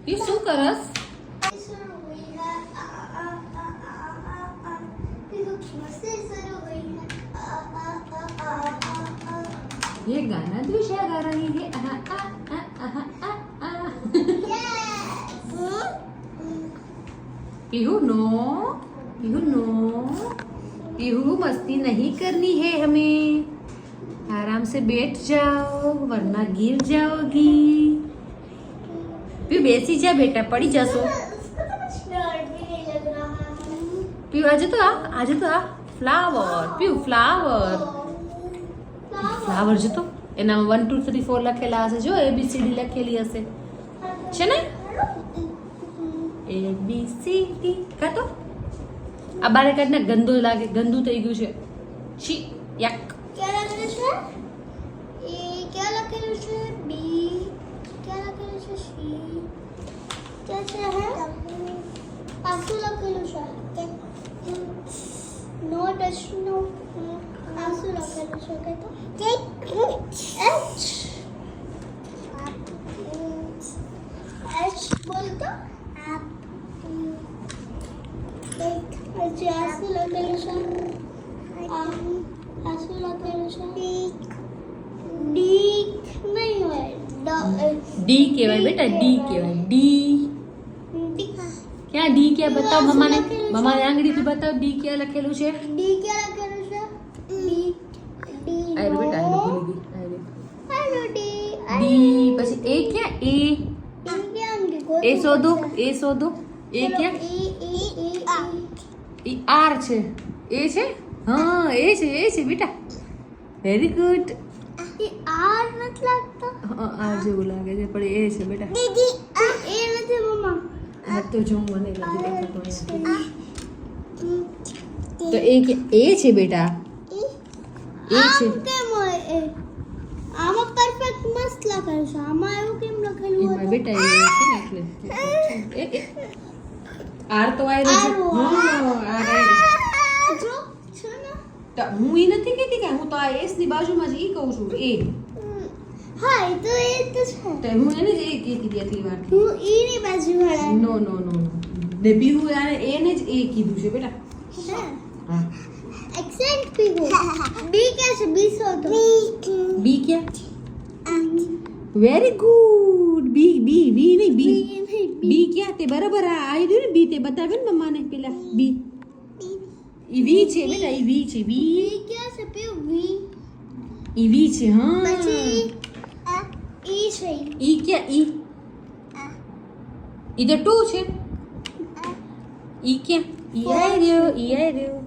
એ શું કરસ? ये गाना द्विषा गा रही है पीहू नो पीहू मस्ती नहीं करनी है हमें आराम से बैठ जाओ वरना गिर जाओगी पीहू बेसी जा बेटा पड़ी जसो पीहू आज तो आ फ्लावर पीहू फ्लावर ફ્લાવર જો તો એનામાં 1 2 3 4 લખેલા હશે જો ABCD લખેલી હશે છે ને ABCD કા તો આ બારે કાઢને ગંદુ લાગે ગંદુ થઈ ગયું છે છી યક क्या लखेલું છે એ क्या लखेલું છે બી क्या लखेલું છે સી क्या છે હે આસુ લखेલું છે નો ટચ નો આસુ લखेલું છે કે તો H बोल तो आसू लखेલું છે आसू लखेલું છે ડી નહીં હોય ડી કહેવાય બેટા ડી કહેવાય ડી ક્યાં ડી ક્યાં બતાવ મમ્માને આંગળીથી બતાવ ડી ક્યાં લખેલું છે ડી क्या लखेલું છે ડી ડી આયરો બેટા આયરો ભૂલી ગઈ આયરો હેલો ડી ડી પછી એ ક્યાં એ ડી શોધો એ ક્યાં ઈ આર છે એ છે હા એ છે બેટા વેરી ગુડ એ આર નથી લાગતો આર જેવું લાગે છે પણ એ છે બેટા દીદી એ નથી મમ્મા આ તો જો મને નથી દેખાતો તો એ છે બેટા એ છે કેમ હોય એ આમાં પરફેક્ટ મસ્ત લખેલું છે આમાં એવું કેમ લખેલું એમાં હતું બેટા એ છે ને એટલે આર તો આયરો છે હા આર આયરો જો છે ને તો હું ઈ નથી કહેતી કે હું તો આ એસ ની બાજુમાં જ ઈ કહું છું એ હા એ તો છે તો હું એને જ એ કહેતી હતી આટલી વાર હું ઈની બાજુ વાળા નો ને બીહુ આને એને જ એ કીધું છે બેટા હા એક્સેન્ટ પીગો બી क्या છે બી શોધો બી ક્યાં વેરી ગુડ બી નહીં બી બી ક્યાં તે બરાબર આ આવી રહ્યું ને બી તે બતાવ્યું ને મમ્માને પેલા બી ઈ વી છે બેટા ઈ વી છે વી બી क्या છે પીવ વી ઈ વી છે હા પછી ઈ છે ઈ ક્યાં ઈ તો 2 છે ઈ ક્યાં ઈ આવી રહ્યો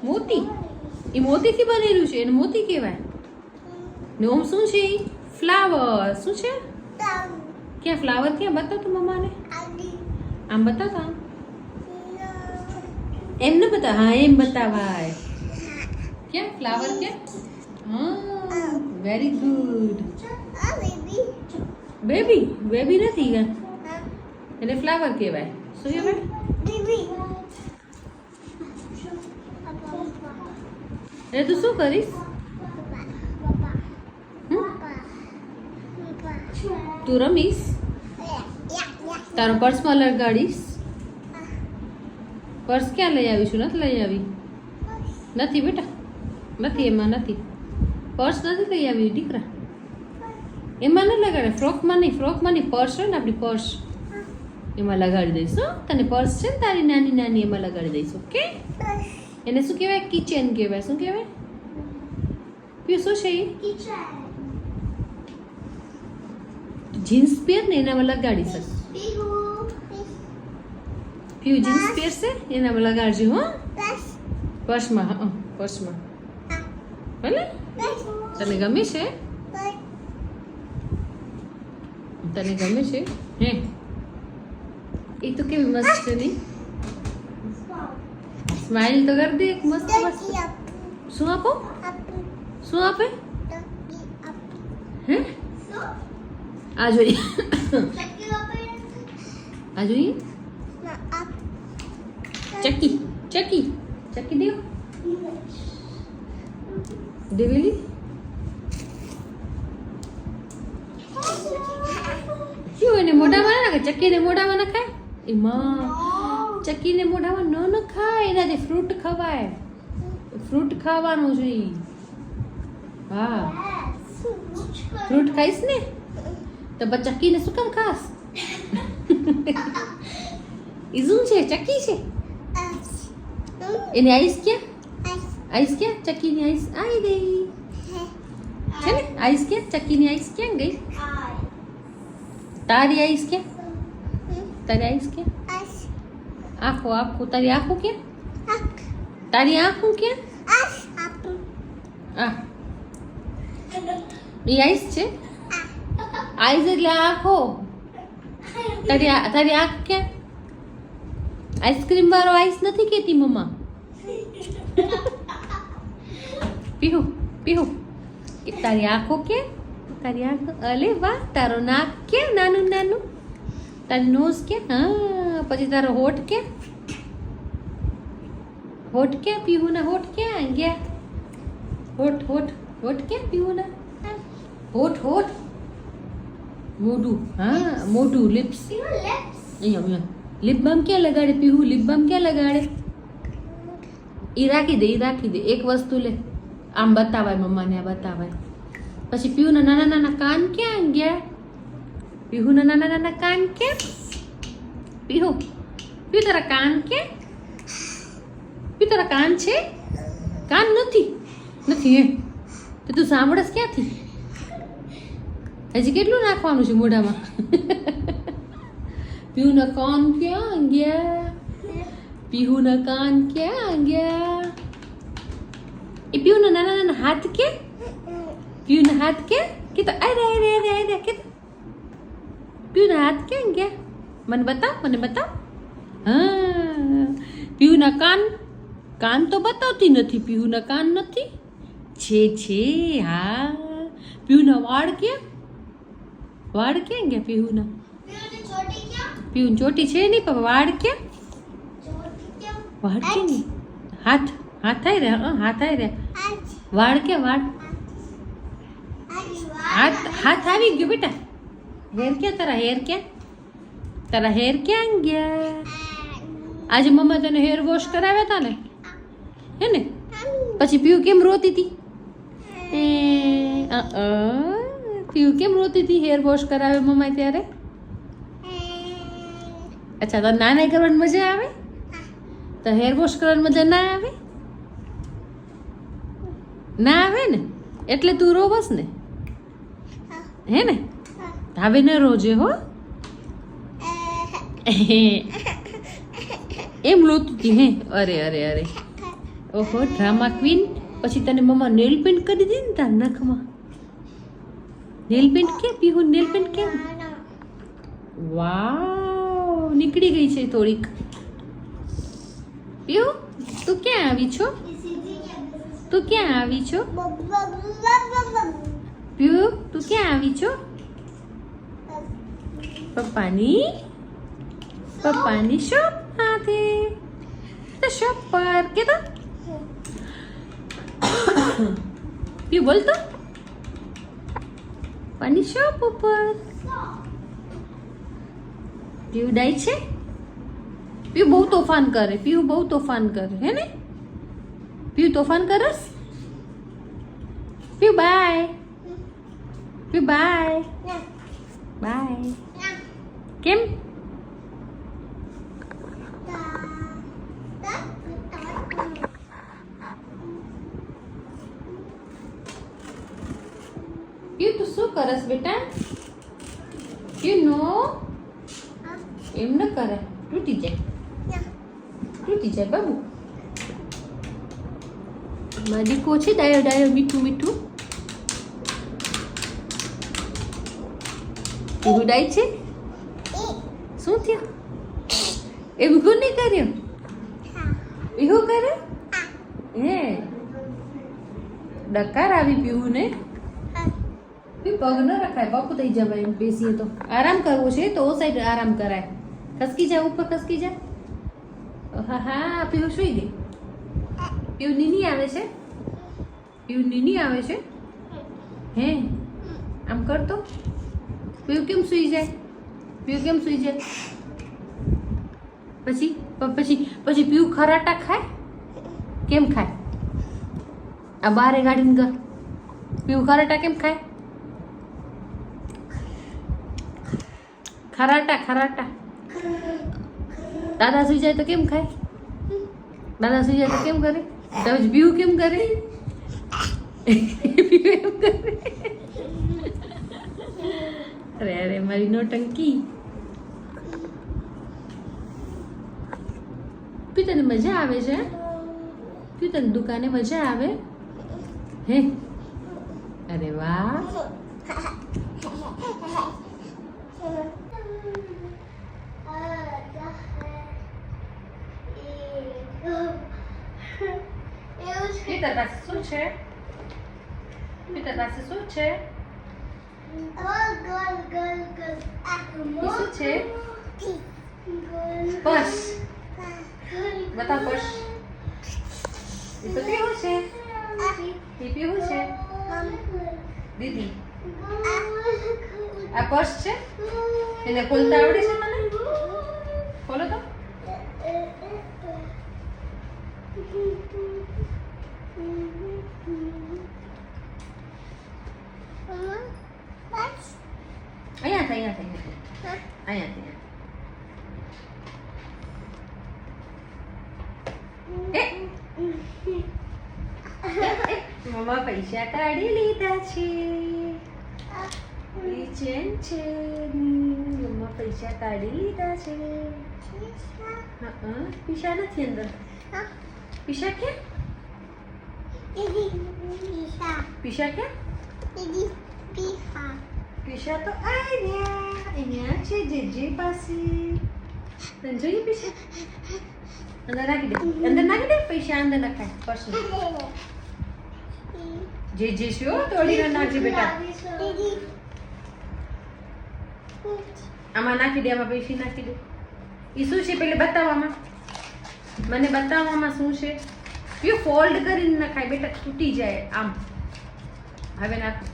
મોતી એ મોતીથી બનેલું છે એને મોતી કહેવાય ને ઓમ શું છે ફ્લાવર શું છે ક્યાં ફ્લાવર ક્યાં બતાવ તો મમ્માને આમ બતાવતા એમ ન બતાવ હા એમ બતાવાય ક્યાં ફ્લાવર ક્યાં હા વેરી ગુડ બેબી નથી એને ફ્લાવર કહેવાય શું કહેવાય એટલે તું શું કરીશ તું રમીશ તારો પર્સમાં લગાડીશ પર્સ ક્યાં લઈ આવીશું નથી લઈ આવી નથી બેટા નથી એમાં નથી પર્સ નથી લઈ આવી દીકરા એમાં નથી લગાડે ફ્રોકમાં નહીં પર્સ હોય ને આપણી પર્સ એમાં લગાડી દઈશ હો તને પર્સ છે ને તારી નાની એમાં લગાડી દઈશ ઓકે એને શું કહેવાય કિચન કહેવાય શું કહેવાય પીયું શું છે જીન્સ પહેર ને એનામાં લગાડી શક પીયું જીન્સ પહેરશે એનામાં લગાડજો હો પર્સમાં હા પર્સમાં ભલે તને ગમે છે હે એ તો કેવી મસ્ત છે નહીં સ્માઈલ તો કર દે એક મસ્ત શું આપો શું આપે હે આ જોઈએ ચક્કી દેવ દેવેલી શું એને મોઢામાં ના નાખે? ચક્કીને મોઢામાં નખાય? એમાં ચક્કીને મોઢામાં ન નખાય, એનાથી ફ્રૂટ ખવાય. ફ્રૂટ ખાવાનું જોઈએ. હા, ફ્રૂટ ખાઈશ ને તો બસ ચક્કીને શું કામ ખાસ? એ શું છે? ચક્કી છે. એની આઈસ ક્યાં? આઈસ ક્યાં? ચક્કીની આઈસ આવી ગઈ છે ને? આઈસ ક્યાં? ચક્કીની આઈસ ક્યાં ગઈ? તારી આઈસ ક્યાં? તારી આઈસ ક્યાં? આંખો આંખો તારી આંખો ક્યાં? તારી આંખો ક્યાં? આ એ આઈસ છે. આઈસ એટલે આંખો. તારી આંખ ક્યાં? આઈસ્ક્રીમ વાળો આઈસ નથી કેતી મમ્મા. પીહુ પીહુ તારી આંખો ક્યાં? તારી આંખો. અલે વાહ, તારો નાક ક્યાં? નાનું નાનું. તારી નોઝ ક્યાં? હા, પછી તારો હોઠ ક્યાં? હોઠ ક્યાં? પીહુના હોઠ ક્યાં ગયા? હોઠ હોઠ હોઠ ક્યાં પીહુના? હોઠ હોઠ. મોઢું. હા, મોઢું. લિપ્સ. અહીંયા લિપ બામ ક્યાં લગાડે પીહુ? લિપ બામ ક્યાં લગાડે? ઈ રાખી દે, ઈ રાખી દે. એક વસ્તુ લે, આમ બતાવાય મમ્માને, આ બતાવાય. પછી પીહુના નાના નાના કાન ક્યાં ગયા? પીહુના નાના નાના કાન ક્યાં? પીહુ પીહુ તારા કાન ક્યાં? પીહુ તારા કાન છે? કાન નથી. નથી હે તો તું સાંભળસ ક્યાંથી? હજી કેટલું નાખવાનું છે મોઢામાં? પીહુના કાન ક્યાં ગયા? પીહુના કાન ક્યાં ગયા? એ પીહુના નાના નાના હાથ ક્યાં? પીહુના હાથ ક્યાં? કે તો અરે અરે અરે અરે કે પીહુના હાથ ક્યાં ગયા? મને બતાવ, મને બતાવ. હા, પીહુના કાન. કાન તો બતાવતી નથી. પીહુના કાન નથી. છે છે. હા, પીહુના વાળ ક્યાં? વાળ ક્યાં ગયા પીહુના? પીહુની ચોટી છે નહીં, પણ વાળ ક્યાં? વાળ ક્યાં નહીં? હાથ. હાથ આવી રહ્યા. હાથ આવી રહ્યા. વાળ ક્યાં? વાળ. હાથ હાથ આવી ગયો બેટા. હેર ક્યાં તારા? હેર ક્યાં? તારા હેર ક્યાં ગયા? આજે મમ્મા તને હેર વોશ કરાવ્યા હતા ને, હે ને? પછી પીહુ કેમ રોતી હતી? પીહુ કેમ રોતી હતી હેર વોશ કરાવે મમ્મા ત્યારે? અચ્છા, તો નાના કરવાની મજા આવે? તો હેર વોશ કરવાની મજા ના આવે? ના આવે ને, એટલે તું રોવસ ને, હે ને? હવે ન રોજે હો. એમ લોતું હતી હે? અરે અરે અરે. ઓહો, ડ્રામા ક્વીન. પછી તને મમ્મા નેલ પેન્ટ કરી દીધી ને તાર નખમાં? નેલ પેન્ટ ક્યાં પીહુ? નેલ પેન્ટ ક્યાં? વાવ, નીકળી ગઈ છે થોડીક. પીહુ તું ક્યાં આવી છો? તું ક્યાં આવી છો? પીહુ તું ક્યાં આવી છો? પપ્પાની શોપ સાથે. તો શોપ પર કે તો પીહુ બોલતો પપ્પાની શોપ ઉપર. પીહુ ડાય છે? પીહુ બહુ તોફાન કરે. પીહુ બહુ તોફાન કરે, હે ને? પીહુ તોફાન કરસ? Pihu bye. Pihu bye. Bye. કેમ? પીહુ તું શું કરસ બેટા? પીહુ નો એમ ન કરે, તૂટી જાય. તૂટી જાય બાબુ. મારી દીકો છે ડાયો ડાયો, મીઠું મીઠું. પીહુ ડાય છે? શું થયું? એવું કોણ નહીં કર્યું? પીહુ કરે? હે, ડકાર આવી પીહુ ને. પગ ન રખાય, બાપુ થઈ જવાય. એમ બેસીએ તો આરામ કરવો છે તો ઓ સાઈડ આરામ કરાય. ખસકી જા, ઉપર ખસકી જા. હા હા, પીહુ સુઈ ગઈ. પીહુ નીની આવે છે? પીહુ નીની આવે છે? હે, આમ કરતો પીવું કેમ સૂઈ જાય? પીવું કેમ સૂઈ જાય? પછી પછી પીવું ખરાટા ખાય? કેમ ખાય? આ બારે ગાડીને કર. પીવું ખરાટા કેમ ખાય? ખરાટા. દાદા સુઈ જાય તો કેમ ખાય? દાદા સુઈ જાય તો કેમ કરે? તમે પીવું કેમ કરે? પીવું એમ કરે. અરે મારી નોટંકી. પી તને મજા આવે છે? પી તને દુકાને મજા આવે? હે? અરે વાહ. Peter પાસે શું છે? એ શું છે? પર્સ. બતાવ પર્સ. એ તો કેવું છે? એ કેવું છે? દીદી આ પર્સ છે? એને ખોલતા આવડે છે મને? ખોલો તો. અહીંયા મમ્મા પૈસા કાઢી લીધા છે. એ ચેન છે. મમ્મા પૈસા કાઢી લીધા છે. પીસા નથી અંદર. પીસા ક્યાં? પીસા ક્યાં? પીસા તો અહીંયા છે જે પાસે. તને જોઈએ પીસા? અંદર નાખી દે પૈસા અંદર નખાય પર્સમાં. જે શું તોડી ન નાખજે બેટા. આમાં નાખી દે. આમાં પૈસા નાખી દે. એ શું છે પેલે બતાવવામાં? મને બતાવવામાં શું છે? એ ફોલ્ડ કરીને નખાય બેટા, તૂટી જાય આમ. હવે નાખો.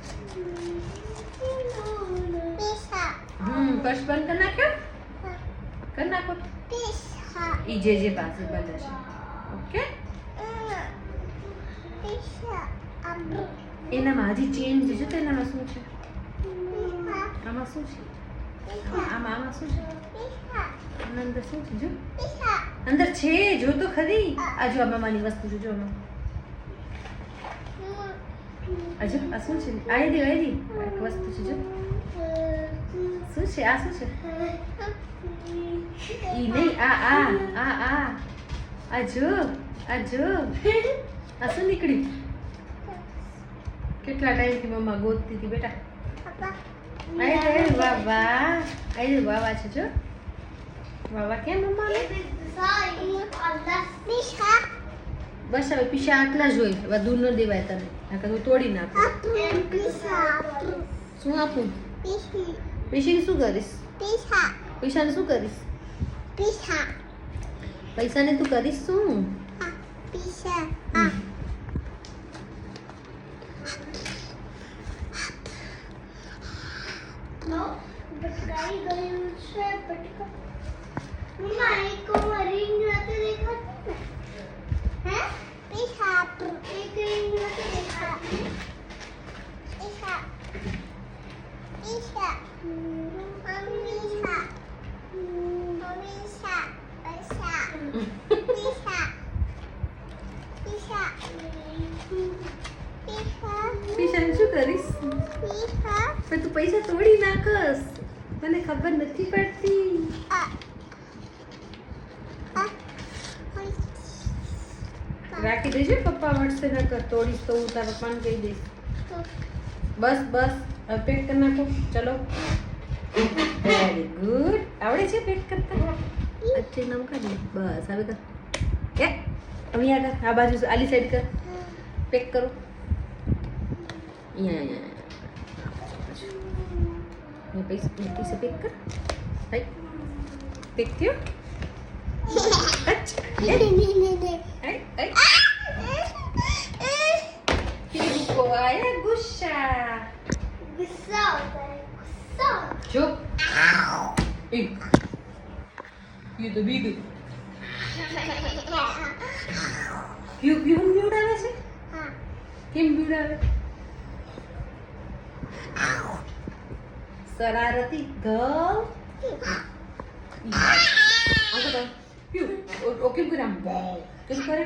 પર્સ બંધ કરી નાખ્યો? કરી નાખો. ઈ જે પાસે બંધ હશે. ઓકે. એનામાં હજી ચેન્જ છે તો એનામાં શું છે? આમાં શું છે? આમાં શું છે? અંદર શું છે? જો અંદર છે, જો તો ખરી. આ જો મામાની વસ્તુ છે. જો હજુ આ શું છે? આયરી વસ્તુ છે. જો શું છે? આ શું છે? ઈ નહીં, આ જો આ શું નીકળ્યું? કેટલા ટાઈમથી મમ્મા ગોતતી હતી બેટા. વાવા છે. જો વાવા ક્યાં મમ્મા? બસ હવે પીસા આટલા જ હોય. વધુ ન દેવાય તને. હું તોડી નાખું. શું આપું? પૈસાને શું કરીશ? પૈસાને શું કરીશ? પૈસાને તું કરીશ શું? પૈસાને શું કરીશ? પણ તું પૈસા તોડી નાખસ. મને ખબર નથી પડતી. રાખી દેજે. પપ્પા મળશે નકર તોડીશ તો હું તારા પપ્પાને કહી દઈશ. બસ હવે પેક કરી નાખો. ચલો. Very good. આવડે છે પેક કરતા? अच्छे नाम कर दे. बस હવે કર. કે અહીંયા કર. આ બાજુ આલી સાઈડ કર. પેક કરો. અહીંયા પૈસા પેક કર. હાઈ પેક થયો. को आया गुस्सा. Stop. જો એ યુ તો બી ગયું યુ બીવડાવે છે કેમ બીવડાવે શરારતી ગર્લ આ તો કેમ કરે આમ કેમ કરે